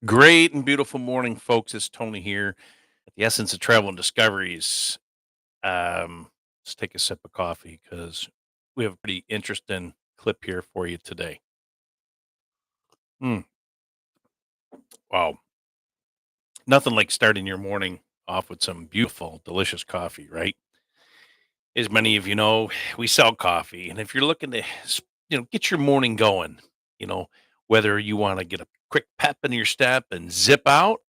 Great and beautiful morning, folks. It's Tony here at the Essence of Travel and Discoveries. Let's take a sip of coffee because we have a pretty interesting clip here for you today. Mm, wow. Nothing like starting your morning off with some beautiful, delicious coffee, right? As many of you know, we sell coffee. And if you're looking to, get your morning going, you know, whether you want to get a quick pep in your step and zip out,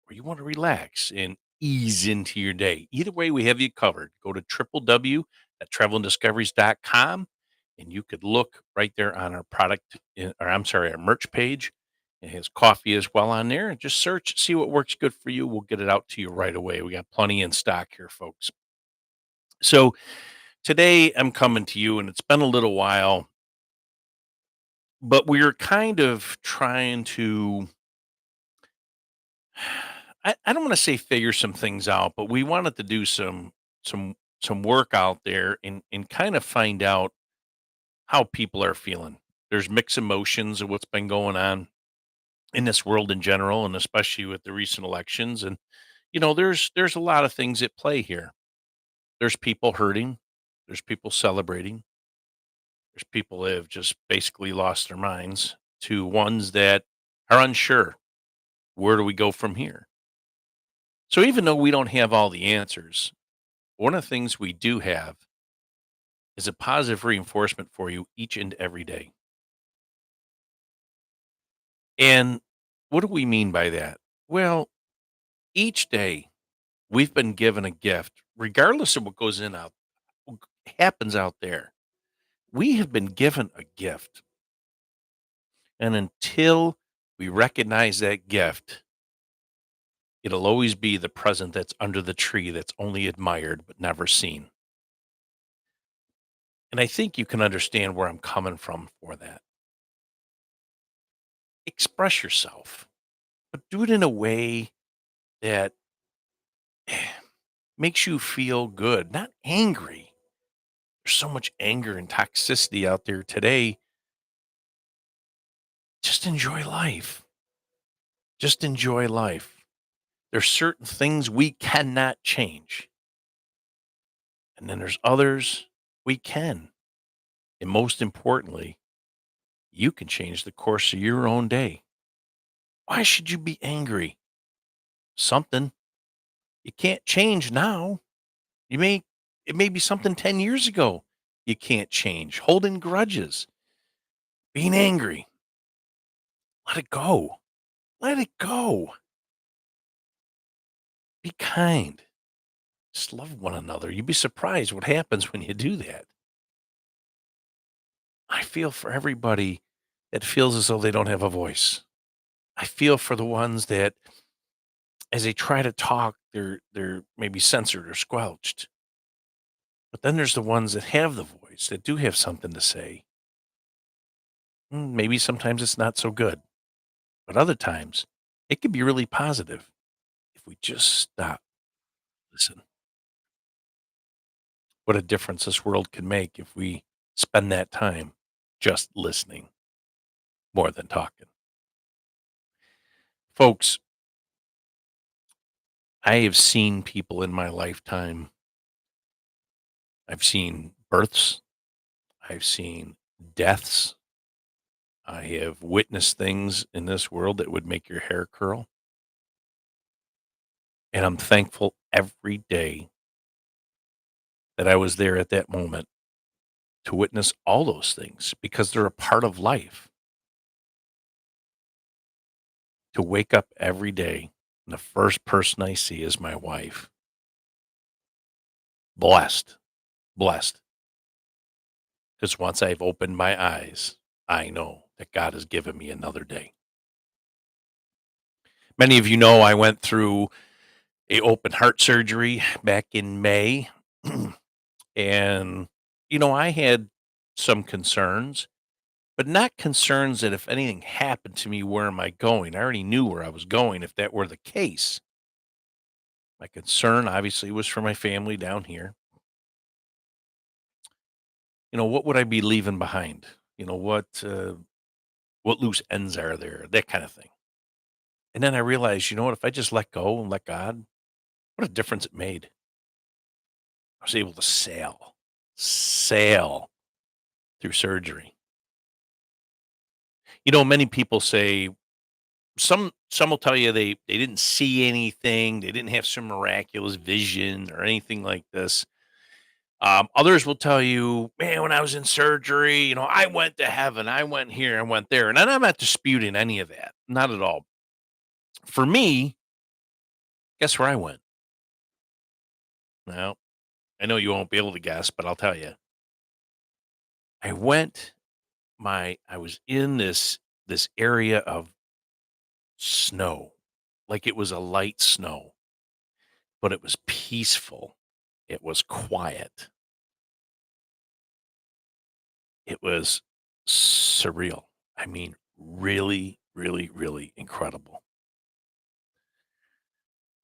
or you want to relax and ease into your day. Either way, we have you covered. Go to www.travelanddiscoveries.com and you could look right there on our our merch page. It has coffee as well on there. And just search, see what works good for you. We'll get it out to you right away. We got plenty in stock here, folks. So today I'm coming to you, and it's been a little while, but we're kind of trying to I don't want to say figure some things out, but we wanted to do some work out there and kind of find out how people are feeling. There's mixed emotions of what's been going on in this world in general, and especially with the recent elections. And there's a lot of things at play here. There's people hurting. There's people celebrating. There's people that have just basically lost their minds to ones that are unsure. Where do we go from here? So even though we don't have all the answers, one of the things we do have is a positive reinforcement for you each and every day. And what do we mean by that? Well, each day we've been given a gift, regardless of what goes in out happens out there. We have been given a gift. And until we recognize that gift, it'll always be the present that's under the tree that's only admired but never seen. And I think you can understand where I'm coming from for that. Express yourself, but do it in a way that makes you feel good, not angry. There's so much anger and toxicity out there today. Just enjoy life. Just enjoy life. There's certain things we cannot change, and then there's others we can. And most importantly, you can change the course of your own day. Why should you be angry? Something you can't change now. You may it may be something 10 years ago you can't change. Holding grudges, being angry. Let it go. Let it go. Be kind. Just love one another. You'd be surprised what happens when you do that. I feel for everybody that feels as though they don't have a voice. I feel for the ones that as they try to talk, they're maybe censored or squelched. But then there's the ones that have the voice, that do have something to say. Maybe sometimes it's not so good, but other times it can be really positive if we just stop, listen. What a difference this world can make if we spend that time just listening more than talking. Folks, I have seen people in my lifetime. I've seen births, I've seen deaths. I have witnessed things in this world that would make your hair curl. And I'm thankful every day that I was there at that moment to witness all those things because they're a part of life. To wake up every day and the first person I see is my wife. Blessed, blessed. Because once I've opened my eyes, I know that God has given me another day. Many of you know I went through a open heart surgery back in May. And, I had some concerns, but not concerns that if anything happened to me, where am I going? I already knew where I was going if that were the case. My concern obviously was for my family down here. What would I be leaving behind? What loose ends are there? That kind of thing. And then I realized, you know what? If I just let go and let God, what a difference it made. I was able to sail through surgery. Many people say some will tell you they didn't see anything, they didn't have some miraculous vision or anything like this. Others will tell you, man, when I was in surgery, I went to heaven, I went here, I went there. And I'm not disputing any of that. Not at all. For me, guess where I went? Well, I know you won't be able to guess, but I'll tell you. I went I was in this area of snow. Like it was a light snow, but it was peaceful. It was quiet. It was surreal. I mean, really, really, really incredible.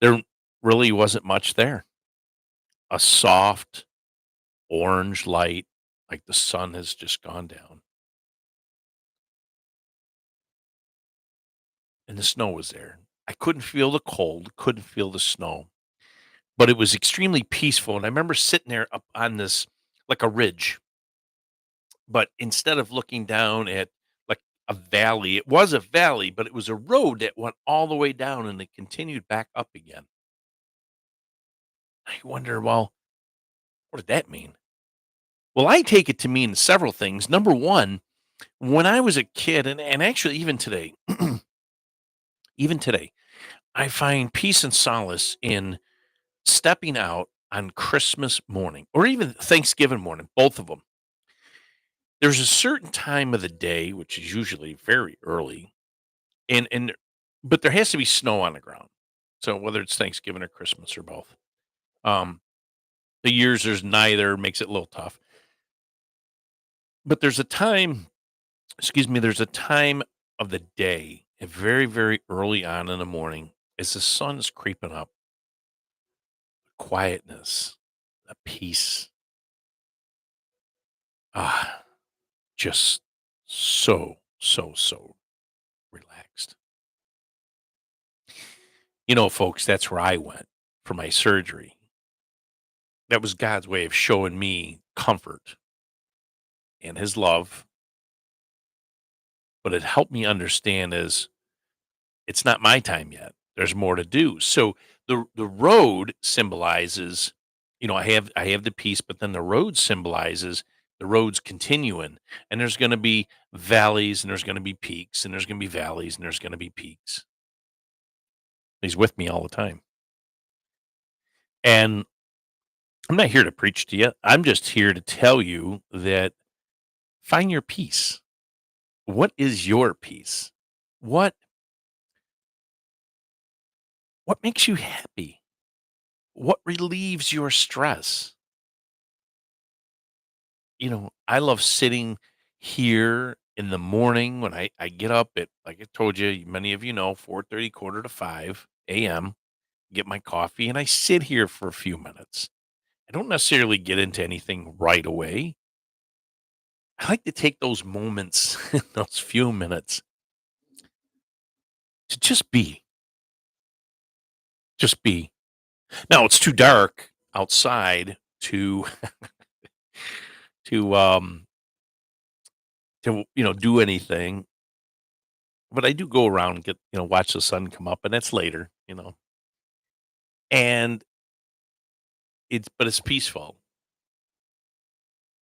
There really wasn't much there. A soft orange light, like the sun has just gone down, and the snow was there. I couldn't feel the cold, couldn't feel the snow, but it was extremely peaceful. And I remember sitting there up on this like a ridge, but instead of looking down at like a valley, it was a valley, but it was a road that went all the way down and it continued back up again. I wonder, well, what did that mean? Well, I take it to mean several things. Number one, when I was a kid, and actually even today, I find peace and solace in stepping out on Christmas morning or even Thanksgiving morning, both of them. There's a certain time of the day, which is usually very early, and but there has to be snow on the ground. So whether it's Thanksgiving or Christmas or both. Um, the years there's neither makes it a little tough. But there's a time of the day, very, very early on in the morning, as the sun is creeping up, quietness, a peace, ah, just so relaxed. Folks, that's where I went for my surgery. That was God's way of showing me comfort and his love, but it helped me understand is it's not my time yet. There's more to do. So the road symbolizes, I have the peace, but then the road symbolizes the road's continuing. And there's gonna be valleys and there's gonna be peaks and there's gonna be valleys and there's gonna be peaks. He's with me all the time. And I'm not here to preach to you. I'm just here to tell you that find your peace. What is your peace? What what makes you happy? What relieves your stress? I love sitting here in the morning when I get up at, like I told you, many of you know, 4:30, quarter to 5 a.m., get my coffee, and I sit here for a few minutes. I don't necessarily get into anything right away. I like to take those moments, those few minutes to just be. Now it's too dark outside to do anything, but I do go around and watch the sun come up, and that's later. And it's peaceful,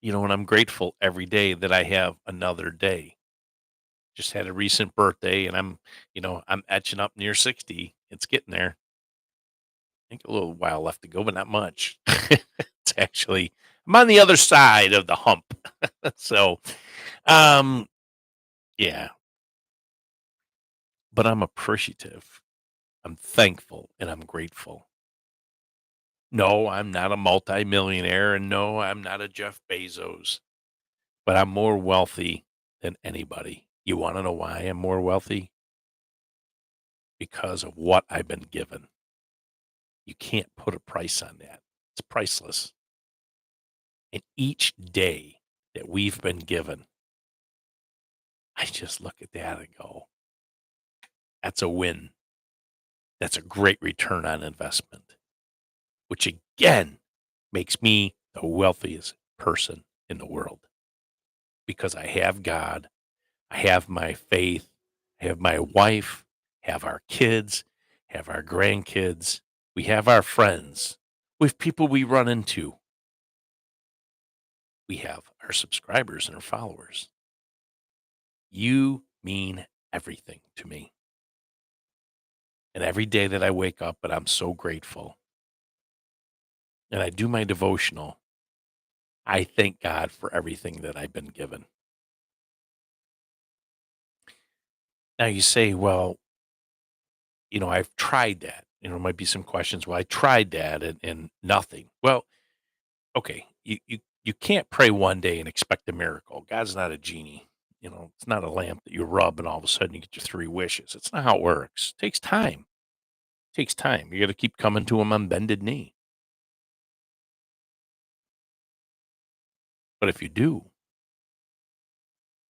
and I'm grateful every day that I have another day. Just had a recent birthday and I'm etching up near 60. It's getting there. I think a little while left to go, but not much. It's actually I'm on the other side of the hump. So, um, yeah, but I'm appreciative. I'm thankful and I'm grateful. No, I'm not a multimillionaire and no, I'm not a Jeff Bezos. But I'm more wealthy than anybody. You wanna know why I'm more wealthy? Because of what I've been given. You can't put a price on that. It's priceless. And each day that we've been given, I just look at that and go, "That's a win." That's a great return on investment, which again makes me the wealthiest person in the world because I have God, I have my faith, I have my wife, have our kids, have our grandkids, we have our friends, with people we run into, we have our subscribers and our followers. You mean everything to me. And every day that I wake up, and I'm so grateful, and I do my devotional, I thank God for everything that I've been given. Now you say, well, I've tried that. Might be some questions. Well, I tried that and nothing. Well, okay, you can't pray one day and expect a miracle. God's not a genie. It's not a lamp that you rub and all of a sudden you get your three wishes. It's not how it works. It takes time. It takes time. You got to keep coming to him on bended knee. But if you do,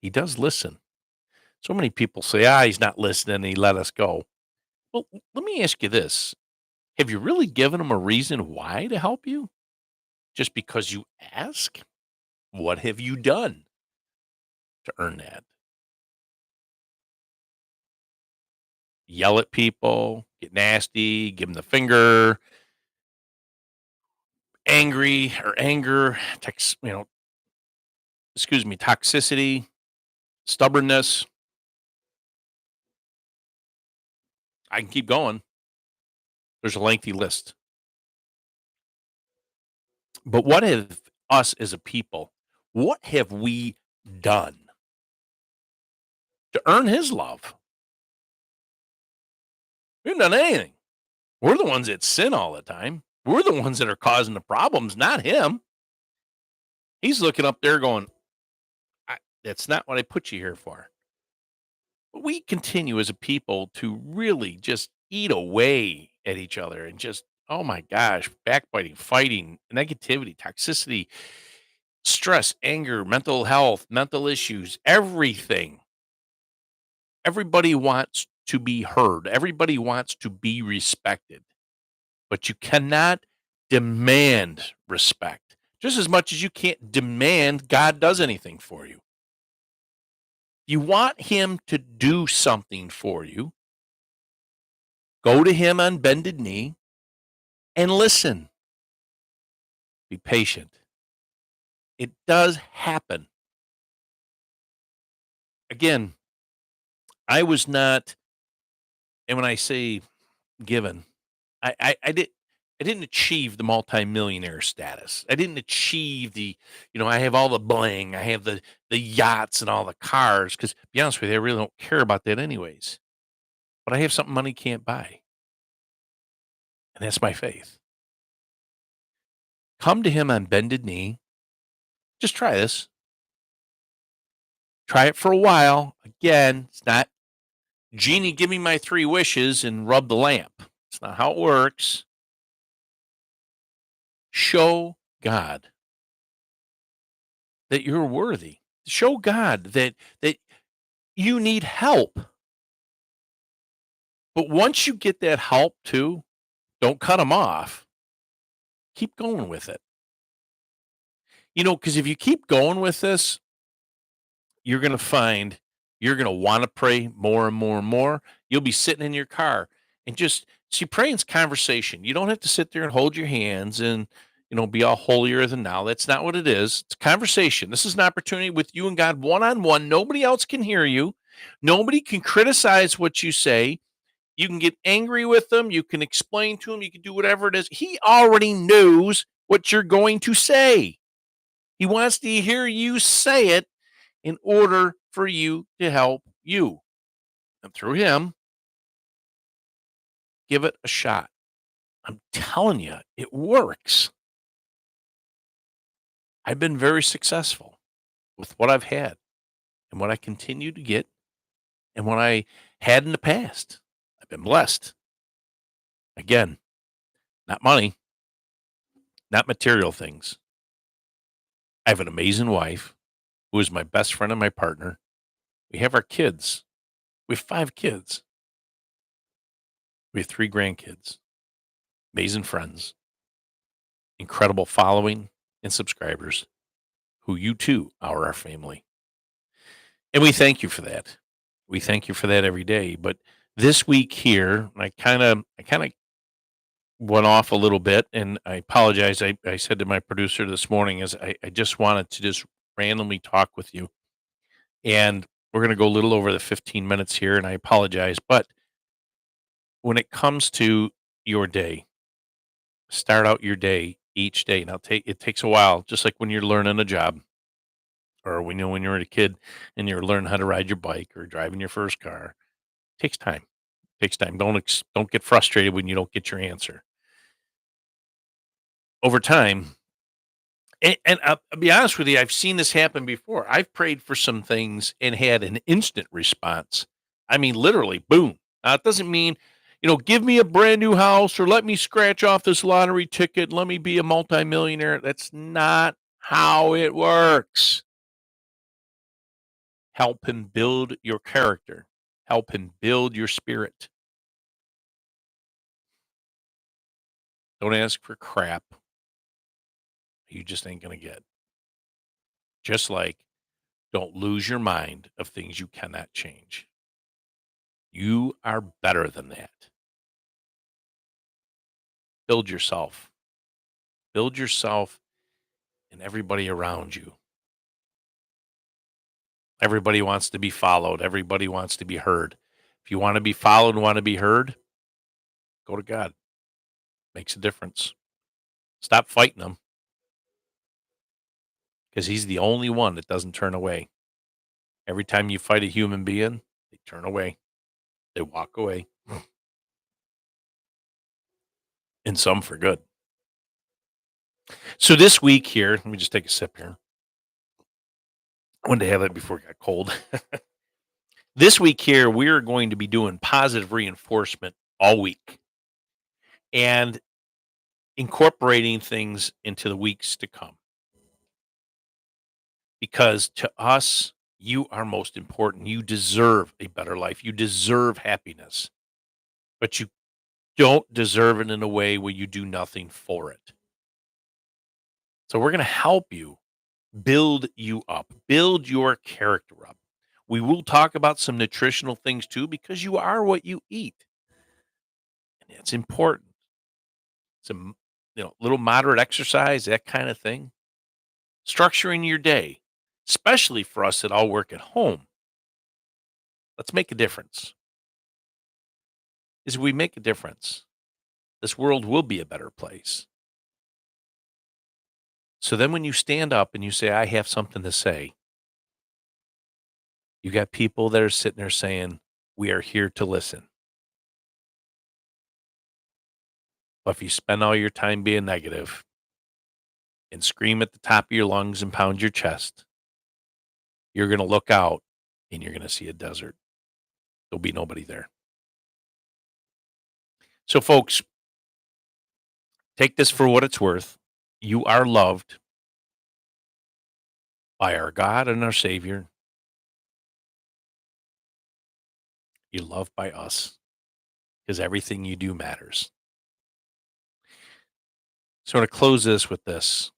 he does listen. So many people say, he's not listening. He let us go. Well, let me ask you this. Have you really given him a reason why to help you? Just because you ask? What have you done to earn that? Yell at people, get nasty, give them the finger, angry or anger, toxicity, stubbornness. I can keep going. There's a lengthy list. But what have us as a people, what have we done to earn his love? We haven't done anything. We're the ones that sin all the time. We're the ones that are causing the problems, not him. He's looking up there going, that's not what I put you here for. But we continue as a people to really just eat away at each other and just, oh my gosh, backbiting, fighting, negativity, toxicity, stress, anger, mental health, mental issues, everything. Everybody wants to be heard. Everybody wants to be respected. But you cannot demand respect just as much as you can't demand God does anything for you. You want him to do something for you, go to him on bended knee and listen. Be patient. It does happen. Again, I was not, and when I say given, I did. I didn't achieve the multimillionaire status. I didn't achieve I have all the bling, I have the yachts and all the cars. Because be honest with you, I really don't care about that anyways. But I have something money can't buy, and that's my faith. Come to him on bended knee. Just try this. Try it for a while. Again, it's not genie, give me my three wishes and rub the lamp. It's not how it works. Show God that you're worthy. Show God that you need help. But once you get that help too, don't cut them off. Keep going with it. Because if you keep going with this, you're going to find you're going to want to pray more and more and more. You'll be sitting in your car and just see praying's conversation. You don't have to sit there and hold your hands and be all holier than thou. That's not what it is. It's conversation. This is an opportunity with you and God one on one. Nobody else can hear you. Nobody can criticize what you say. You can get angry with them. You can explain to him. You can do whatever it is. He already knows what you're going to say. He wants to hear you say it in order for you to help you. And through him, give it a shot. I'm telling you, it works. I've been very successful with what I've had and what I continue to get and what I had in the past. I've been blessed. Again, not money, not material things. I have an amazing wife who is my best friend and my partner. We have our kids. We have 5 kids. We have 3 grandkids, amazing friends, incredible following and subscribers who you too are our family. And we thank you for that. We thank you for that every day. But this week here, I kind of went off a little bit, and I apologize. I said to my producer this morning is I just wanted to just randomly talk with you. And we're gonna go a little over the 15 minutes here, and I apologize. But when it comes to your day, start out your day each day. Now take it takes a while, just like when you're learning a job or when you're a kid and you're learning how to ride your bike or driving your first car. Takes time. Takes time. Don't get frustrated when you don't get your answer. Over time, and I'll be honest with you, I've seen this happen before. I've prayed for some things and had an instant response. I mean, literally, boom. Now, it doesn't mean, give me a brand new house or let me scratch off this lottery ticket. Let me be a multimillionaire. That's not how it works. Help him build your character, help him build your spirit. Don't ask for crap you just ain't going to get. Just like don't lose your mind of things you cannot change. You are better than that. Build yourself. Build yourself and everybody around you. Everybody wants to be followed. Everybody wants to be heard. If you want to be followed and want to be heard, go to God. Makes a difference. Stop fighting him because he's the only one that doesn't turn away. Every time you fight a human being, they turn away. They walk away. And some for good. So this week here, let me just take a sip here. I wanted to have that before it got cold. This week here, we're going to be doing positive reinforcement all week and incorporating things into the weeks to come. Because to us, you are most important. You deserve a better life. You deserve happiness, but you don't deserve it in a way where you do nothing for it. So we're going to help you build you up, build your character up. We will talk about some nutritional things too, because you are what you eat. And it's important. Some, little moderate exercise, that kind of thing. Structuring your day, especially for us that all work at home. Let's make a difference. As we make a difference, this world will be a better place. So then when you stand up and you say, I have something to say, you got people that are sitting there saying, we are here to listen. But if you spend all your time being negative and scream at the top of your lungs and pound your chest, you're going to look out and you're going to see a desert. There'll be nobody there. So, folks, take this for what it's worth. You are loved by our God and our Savior. You're loved by us because everything you do matters. So, I'm going to close this with this.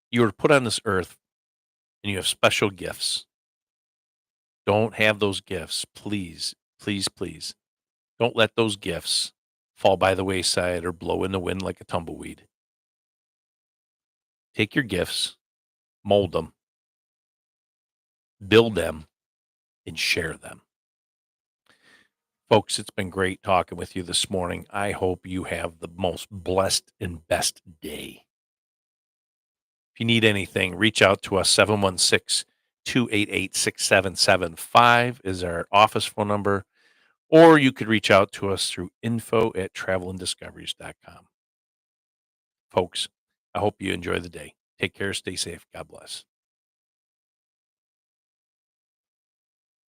You were put on this earth and you have special gifts. Don't have those gifts. Please, please, please. Don't let those gifts fall by the wayside or blow in the wind like a tumbleweed. Take your gifts, mold them, build them, and share them. Folks, it's been great talking with you this morning. I hope you have the most blessed and best day. If you need anything, reach out to us. 716-288-6775 is our office phone number. Or you could reach out to us through info@travelanddiscoveries.com. Folks, I hope you enjoy the day. Take care, stay safe. God bless.